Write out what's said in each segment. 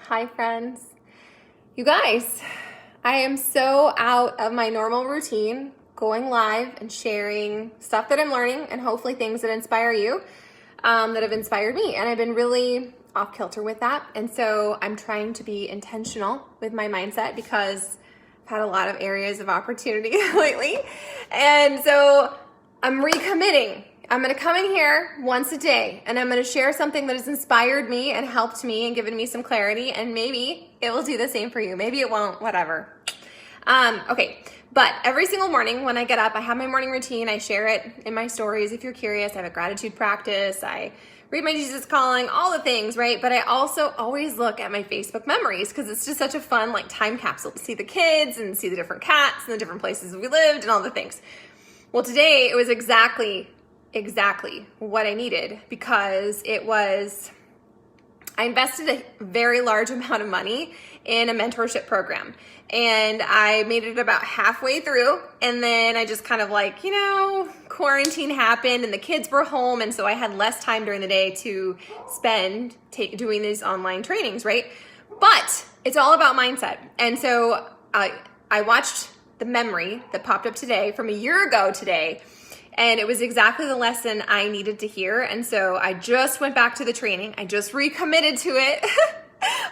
Hi, friends. You guys, I am so out of my normal routine, going live and sharing stuff that I'm learning and hopefully things that inspire you, that have inspired me. And I've been really off kilter with that. And so I'm trying to be intentional with my mindset because I've had a lot of areas of opportunity lately. And so I'm recommitting. I'm going to come in here once a day and I'm going to share something that has inspired me and helped me and given me some clarity, and maybe it will do the same for you. Maybe it won't, whatever. Okay, but every single morning when I get up, I have my morning routine. I share it in my stories. If you're curious, I have a gratitude practice. I read my Jesus Calling, all the things, right? But I also always look at my Facebook memories because it's just such a fun like time capsule to see the kids and see the different cats and the different places we lived and all the things. Well, today it was exactly what I needed because I invested a very large amount of money in a mentorship program, and I made it about halfway through, and then I just kind of quarantine happened and the kids were home, and so I had less time during the day to spend doing these online trainings, right? But it's all about mindset. And so I watched the memory that popped up today from a year ago today, and it was exactly the lesson I needed to hear. And so I just went back to the training. I just recommitted to it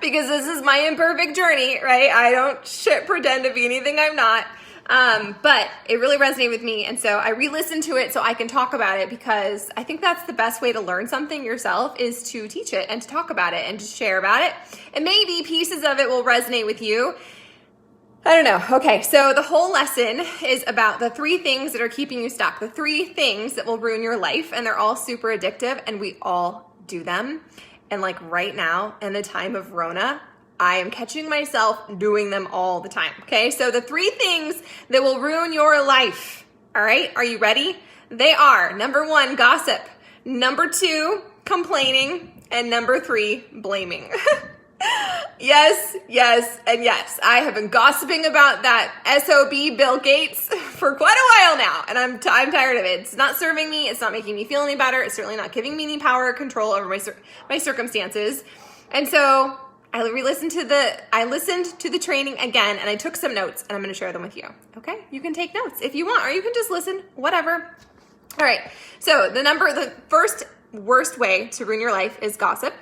because this is my imperfect journey, right? I don't pretend to be anything I'm not. But it really resonated with me. And so I re-listened to it so I can talk about it, because I think that's the best way to learn something yourself, is to teach it and to talk about it and to share about it. And maybe pieces of it will resonate with you. I don't know. Okay, so the whole lesson is about the 3 things that are keeping you stuck, the 3 things that will ruin your life, and they're all super addictive, and we all do them. And like right now, in the time of Rona, I am catching myself doing them all the time. Okay, so the 3 things that will ruin your life. All right, are you ready? They are: number 1, gossip; number 2, complaining; and number 3, blaming. Yes, and yes. I have been gossiping about that SOB Bill Gates for quite a while now, and I'm tired of it. It's not serving me. It's not making me feel any better. It's certainly not giving me any power or control over my circumstances. And so I listened to the training again, and I took some notes, and I'm going to share them with you. Okay? You can take notes if you want, or you can just listen, whatever. All right. So the first worst way to ruin your life is gossip,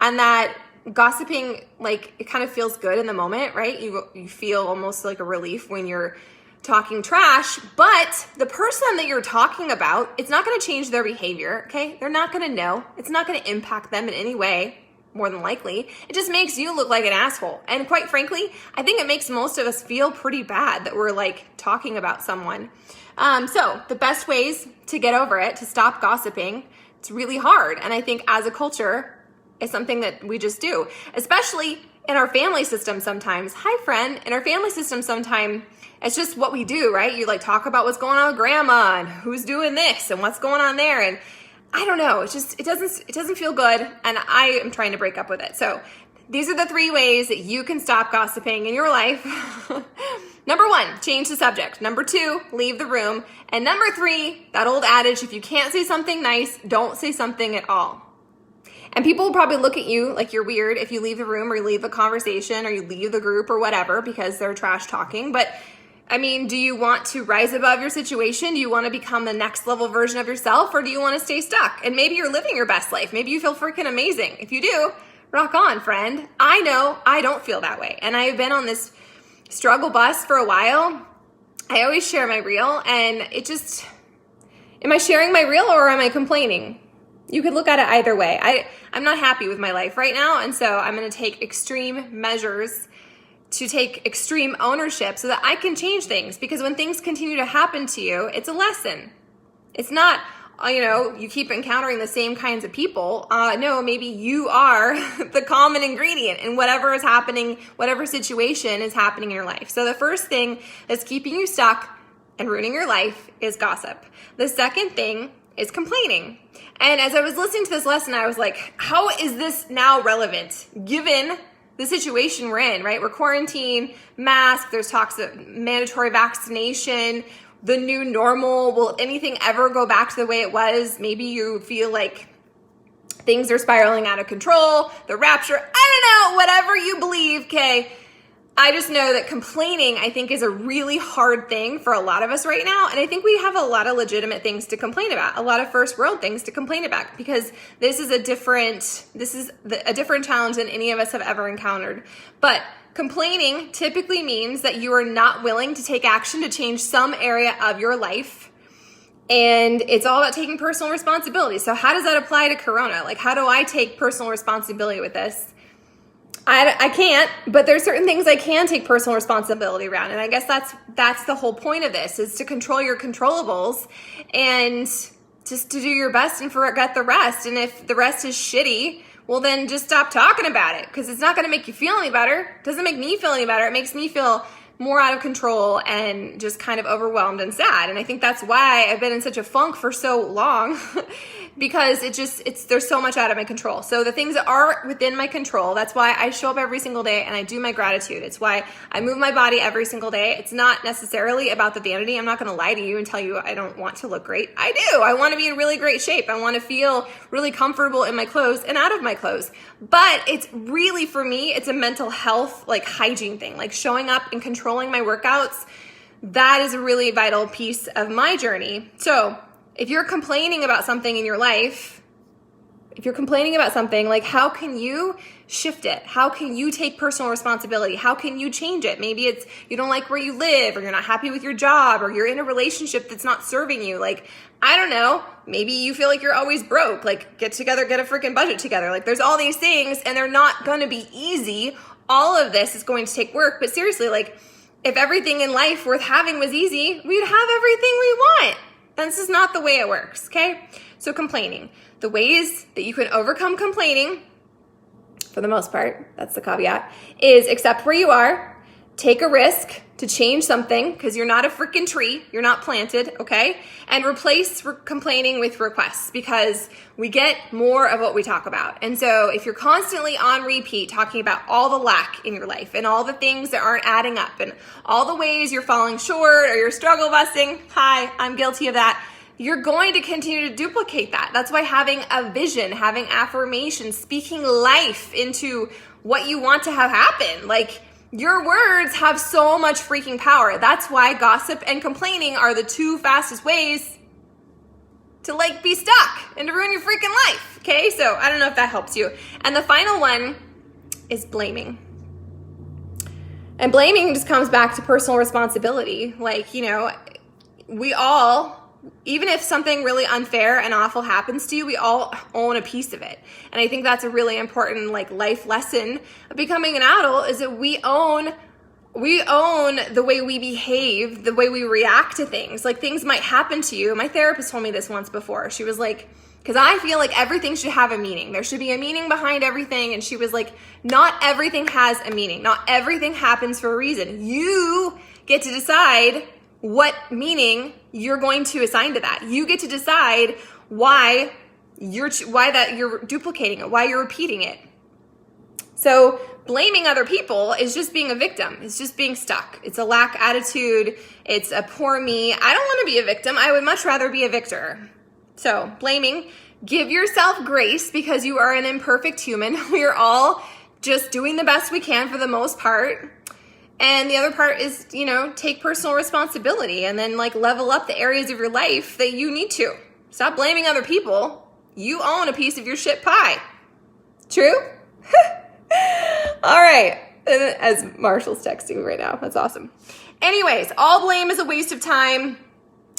and that gossiping, like, it kind of feels good in the moment, right? You feel almost like a relief when you're talking trash, but the person that you're talking about, it's not going to change their behavior, okay? They're not going to know. It's not going to impact them in any way, more than likely. It just makes you look like an asshole. And quite frankly, I think it makes most of us feel pretty bad that we're like talking about someone. So the best ways to get over it, to stop gossiping, it's really hard. And I think as a culture, it's something that we just do, especially in our family system sometimes. Hi, friend. In our family system sometimes, it's just what we do, right? You like talk about what's going on with grandma and who's doing this and what's going on there. And I don't know, it doesn't feel good. And I am trying to break up with it. So these are the 3 ways that you can stop gossiping in your life. Number 1, change the subject. Number 2, leave the room. And number 3, that old adage, if you can't say something nice, don't say something at all. And people will probably look at you like you're weird if you leave the room or you leave the conversation or you leave the group or whatever because they're trash talking. But I mean, do you want to rise above your situation? Do you want to become the next level version of yourself, or do you want to stay stuck? And maybe you're living your best life. Maybe you feel freaking amazing. If you do, rock on, friend. I know I don't feel that way. And I've been on this struggle bus for a while. I always share my reel, and am I sharing my reel or am I complaining? You could look at it either way. I'm not happy with my life right now, and so I'm going to take extreme measures to take extreme ownership so that I can change things. Because when things continue to happen to you, it's a lesson. It's not, you keep encountering the same kinds of people. No, maybe you are the common ingredient in whatever is happening, whatever situation is happening in your life. So the first thing that's keeping you stuck and ruining your life is gossip. The second thing is complaining. And as I was listening to this lesson, I was like, how is this now relevant given the situation we're in, right? We're quarantined, mask, there's talks of mandatory vaccination, the new normal. Will anything ever go back to the way it was? Maybe you feel like things are spiraling out of control, the rapture, I don't know, whatever you believe, okay? I just know that complaining, I think, is a really hard thing for a lot of us right now. And I think we have a lot of legitimate things to complain about, a lot of first world things to complain about, because this is a different challenge than any of us have ever encountered. But complaining typically means that you are not willing to take action to change some area of your life. And it's all about taking personal responsibility. So how does that apply to Corona? Like, how do I take personal responsibility with this? I can't, but there's certain things I can take personal responsibility around. And I guess that's the whole point of this, is to control your controllables and just to do your best and forget the rest. And if the rest is shitty, well, then just stop talking about it, because it's not going to make you feel any better. It doesn't make me feel any better. It makes me feel more out of control and just kind of overwhelmed and sad. And I think that's why I've been in such a funk for so long because there's so much out of my control. So the things that are within my control, that's why I show up every single day and I do my gratitude. It's why I move my body every single day. It's not necessarily about the vanity. I'm not going to lie to you and tell you I don't want to look great. I do. I want to be in really great shape. I want to feel really comfortable in my clothes and out of my clothes. But it's really, for me, it's a mental health, like hygiene thing, like showing up and controlling my workouts. That is a really vital piece of my journey. So if you're complaining about something in your life, like, how can you shift it? How can you take personal responsibility? How can you change it? Maybe it's you don't like where you live, or you're not happy with your job, or you're in a relationship that's not serving you. Like, I don't know, maybe you feel like you're always broke. Like, get a freaking budget together. Like, there's all these things and they're not going to be easy. All of this is going to take work. But seriously, like, if everything in life worth having was easy, we'd have everything we want. This is not the way it works, okay? So complaining. The ways that you can overcome complaining, for the most part, that's the caveat, is accept where you are, take a risk to change something, because you're not a freaking tree, you're not planted, okay? And replace complaining with requests, because we get more of what we talk about. And so if you're constantly on repeat talking about all the lack in your life and all the things that aren't adding up and all the ways you're falling short or you're struggle busting, hi, I'm guilty of that, you're going to continue to duplicate that. That's why having a vision, having affirmation, speaking life into what you want to have happen, like, your words have so much freaking power. That's why gossip and complaining are the two fastest ways to, like, be stuck and to ruin your freaking life. Okay, so I don't know if that helps you. And the final one is blaming. And blaming just comes back to personal responsibility. Like, you know, we all, even if something really unfair and awful happens to you, we all own a piece of it. And I think that's a really important, like, life lesson of becoming an adult, is that we own the way we behave, the way we react to things. Like, things might happen to you. My therapist told me this once before. She was like, because I feel like everything should have a meaning. There should be a meaning behind everything. And she was like, not everything has a meaning. Not everything happens for a reason. You get to decide what meaning you're going to assign to that. You get to decide why you're duplicating it, why you're repeating it. So blaming other people is just being a victim. It's just being stuck. It's a lack attitude. It's a poor me. I don't want to be a victim. I would much rather be a victor. So blaming, give yourself grace, because you are an imperfect human. We are all just doing the best we can for the most part. And the other part is, you know, take personal responsibility and then, like, level up the areas of your life that you need to. Stop blaming other people. You own a piece of your shit pie. True? All right. As Marshall's texting me right now. That's awesome. Anyways, all blame is a waste of time.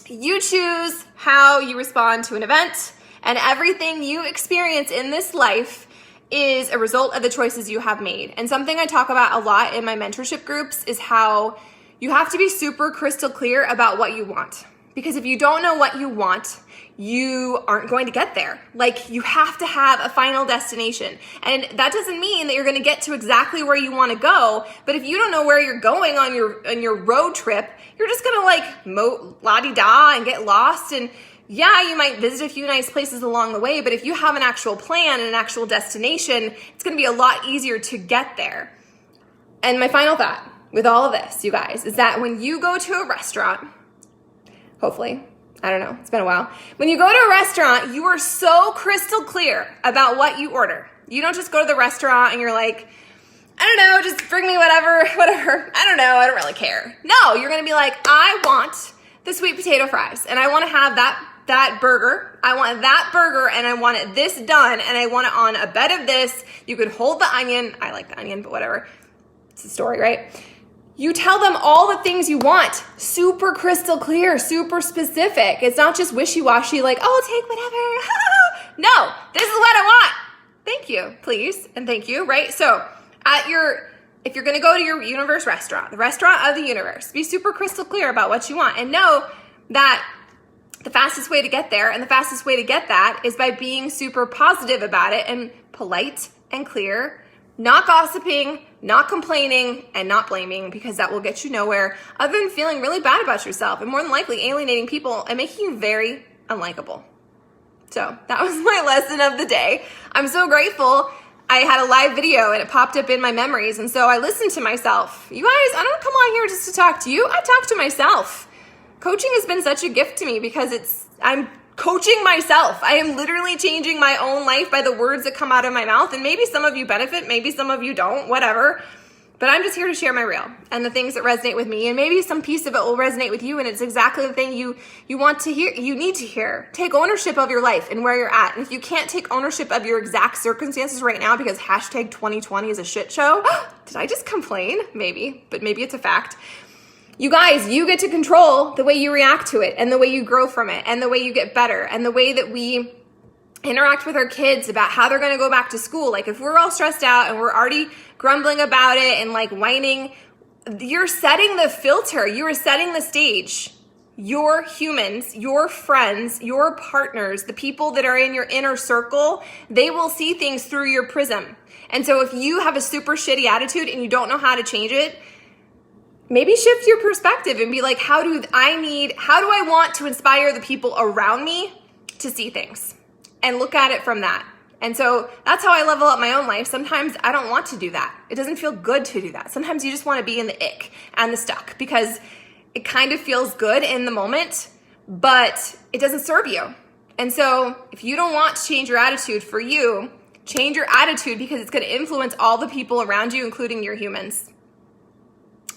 You choose how you respond to an event, and everything you experience in this life is a result of the choices you have made. And something I talk about a lot in my mentorship groups is how you have to be super crystal clear about what you want. Because if you don't know what you want, you aren't going to get there. Like, you have to have a final destination. And that doesn't mean that you're going to get to exactly where you want to go. But if you don't know where you're going on your road trip, you're just going to, like, la-di-da and get lost. And yeah, you might visit a few nice places along the way, but if you have an actual plan and an actual destination, it's going to be a lot easier to get there. And my final thought with all of this, you guys, is that when you go to a restaurant, hopefully, I don't know. It's been a while. When you go to a restaurant, you are so crystal clear about what you order. You don't just go to the restaurant and you're like, I don't know, just bring me whatever. I don't know, I don't really care. No, you're gonna be like, I want the sweet potato fries and I wanna have that burger. I want that burger and I want it this done and I want it on a bed of this. You could hold the onion. I like the onion, but whatever. It's a story, right? You tell them all the things you want. Super crystal clear, super specific. It's not just wishy-washy like, oh, I'll take whatever. No, this is what I want. Thank you, please, and thank you, right? So if you're gonna go to your universe restaurant, the restaurant of the universe, be super crystal clear about what you want and know that the fastest way to get there and the fastest way to get that is by being super positive about it and polite and clear, not gossiping, not complaining, and not blaming, because that will get you nowhere other than feeling really bad about yourself and more than likely alienating people and making you very unlikable. So that was my lesson of the day. I'm so grateful I had a live video and it popped up in my memories. And so I listened to myself. You guys, I don't come on here just to talk to you. I talk to myself. Coaching has been such a gift to me because I'm coaching myself. I am literally changing my own life by the words that come out of my mouth. And maybe some of you benefit, maybe some of you don't, whatever. But I'm just here to share my real and the things that resonate with me. And maybe some piece of it will resonate with you. And it's exactly the thing you want to hear, you need to hear. Take ownership of your life and where you're at. And if you can't take ownership of your exact circumstances right now because hashtag 2020 is a shit show, did I just complain? Maybe, but maybe it's a fact. You guys, you get to control the way you react to it and the way you grow from it and the way you get better and the way that we interact with our kids about how they're going to go back to school. Like if we're all stressed out and we're already grumbling about it and like whining, you're setting the filter. You are setting the stage. Your humans, your friends, your partners, the people that are in your inner circle, they will see things through your prism. And so if you have a super shitty attitude and you don't know how to change it, maybe shift your perspective and be like, how do I want to inspire the people around me to see things and look at it from that. And so that's how I level up my own life. Sometimes I don't want to do that. It doesn't feel good to do that. Sometimes you just want to be in the ick and the stuck because it kind of feels good in the moment, but it doesn't serve you. And so if you don't want to change your attitude for you, change your attitude because it's going to influence all the people around you, including your humans.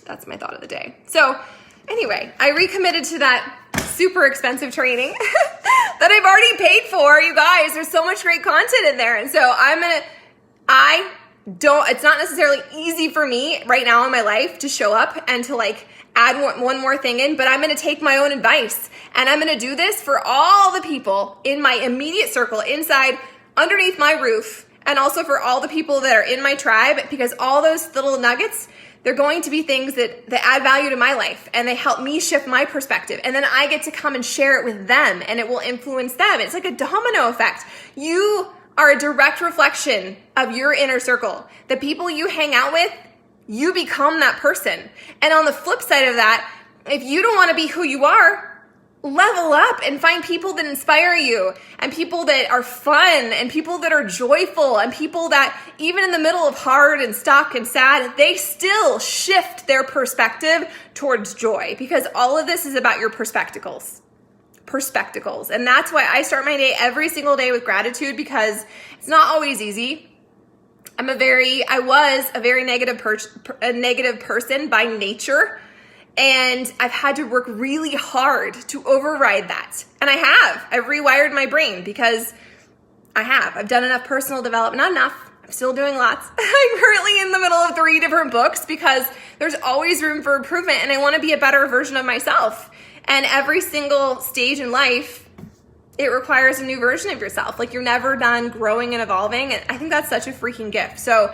That's my thought of the day. So anyway, I recommitted to that super expensive training that I've already paid for. You guys, there's so much great content in there. And so it's not necessarily easy for me right now in my life to show up and to like add one more thing in, but I'm going to take my own advice and I'm going to do this for all the people in my immediate circle inside, underneath my roof, and also for all the people that are in my tribe, because all those little nuggets, they're going to be things that add value to my life and they help me shift my perspective. And then I get to come and share it with them and it will influence them. It's like a domino effect. You are a direct reflection of your inner circle. The people you hang out with, you become that person. And on the flip side of that, if you don't want to be who you are, level up and find people that inspire you and people that are fun and people that are joyful and people that even in the middle of hard and stuck and sad, they still shift their perspective towards joy, because all of this is about your perspectives. And that's why I start my day every single day with gratitude, because it's not always easy. I was a very negative person by nature. And I've had to work really hard to override that. And I've rewired my brain because I've done enough personal development, not enough. I'm still doing lots. I'm currently in the middle of 3 different books because there's always room for improvement and I want to be a better version of myself. And every single stage in life, it requires a new version of yourself. Like you're never done growing and evolving. And I think that's such a freaking gift. So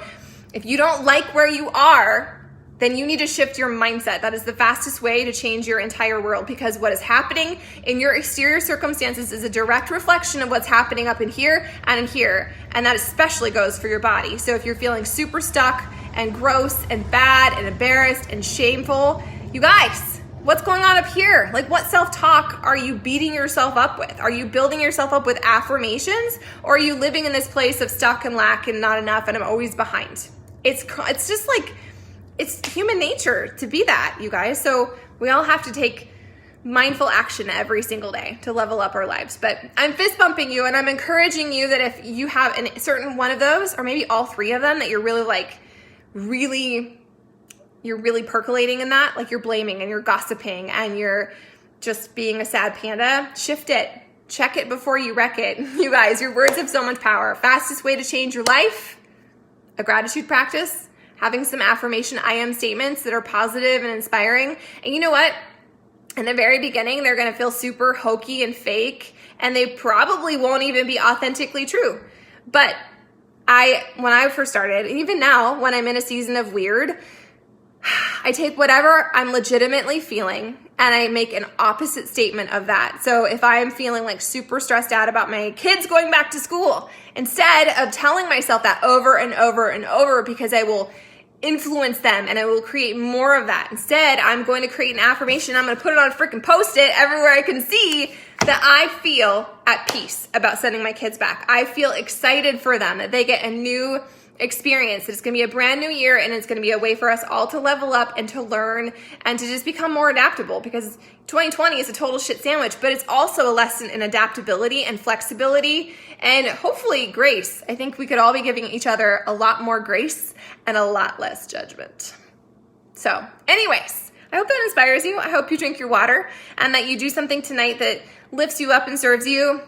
if you don't like where you are, then you need to shift your mindset. That is the fastest way to change your entire world, because what is happening in your exterior circumstances is a direct reflection of what's happening up in here and in here. And that especially goes for your body. So if you're feeling super stuck and gross and bad and embarrassed and shameful, you guys, what's going on up here? Like what self-talk are you beating yourself up with? Are you building yourself up with affirmations, or are you living in this place of stuck and lack and not enough and I'm always behind? It's just like, it's human nature to be that, you guys. So we all have to take mindful action every single day to level up our lives. But I'm fist bumping you, and I'm encouraging you that if you have a certain one of those, or maybe all three of them, that you're really percolating in that, like you're blaming and you're gossiping and you're just being a sad panda, shift it. Check it before you wreck it. You guys, your words have so much power. Fastest way to change your life, a gratitude practice, having some affirmation I am statements that are positive and inspiring. And you know what? In the very beginning, they're gonna feel super hokey and fake, and they probably won't even be authentically true. But when I first started, and even now when I'm in a season of weird, I take whatever I'm legitimately feeling and I make an opposite statement of that. So if I'm feeling like super stressed out about my kids going back to school, instead of telling myself that over and over and over, because I will influence them and I will create more of that. Instead, I'm going to create an affirmation. I'm going to put it on a freaking Post-it everywhere I can see that I feel at peace about sending my kids back. I feel excited for them, that they get a new experience. It's going to be a brand new year, and it's going to be a way for us all to level up and to learn and to just become more adaptable, because 2020 is a total shit sandwich, but it's also a lesson in adaptability and flexibility and hopefully grace. I think we could all be giving each other a lot more grace and a lot less judgment. So anyways, I hope that inspires you. I hope you drink your water and that you do something tonight that lifts you up and serves you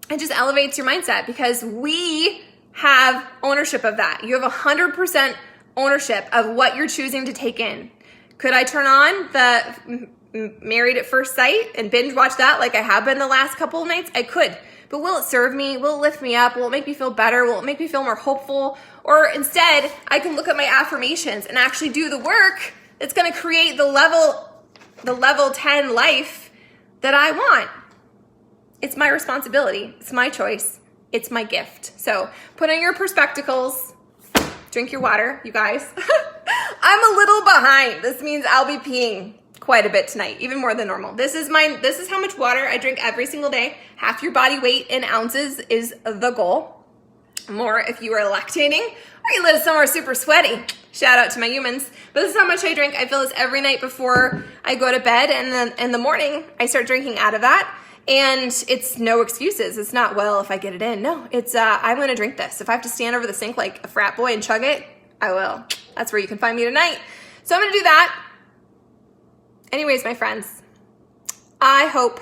and just elevates your mindset, because we have ownership of that. You have 100% ownership of what you're choosing to take in. Could I turn on the Married at First Sight and binge watch that like I have been the last couple of nights? I could. But will it serve me? Will it lift me up? Will it make me feel better? Will it make me feel more hopeful? Or instead, I can look at my affirmations and actually do the work that's going to create the level 10 life that I want. It's my responsibility. It's my choice. It's my gift. So put on your perspectacles, drink your water, you guys. I'm a little behind. This means I'll be peeing quite a bit tonight, even more than normal. This is how much water I drink every single day. Half your body weight in ounces is the goal. More if you are lactating or you live somewhere super sweaty. Shout out to my humans. But this is how much I drink. I fill this every night before I go to bed, and then in the morning I start drinking out of that. And it's no excuses. It's not, well, if I get it in. No, it's, I'm going to drink this. If I have to stand over the sink like a frat boy and chug it, I will. That's where you can find me tonight. So I'm going to do that. Anyways, my friends, I hope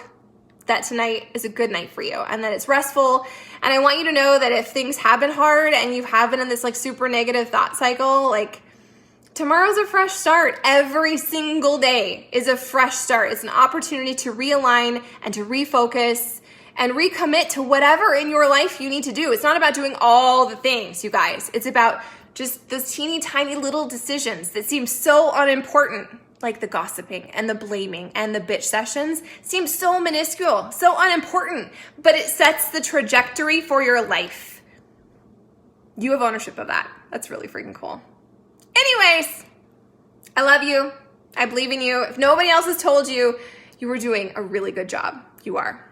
that tonight is a good night for you and that it's restful. And I want you to know that if things have been hard and you have been in this like super negative thought cycle, like, tomorrow's a fresh start. Every single day is a fresh start. It's an opportunity to realign and to refocus and recommit to whatever in your life you need to do. It's not about doing all the things, you guys. It's about just those teeny tiny little decisions that seem so unimportant, like the gossiping and the blaming and the bitch sessions seem so minuscule, so unimportant, but it sets the trajectory for your life. You have ownership of that. That's really freaking cool. Anyways, I love you. I believe in you. If nobody else has told you, you were doing a really good job. You are.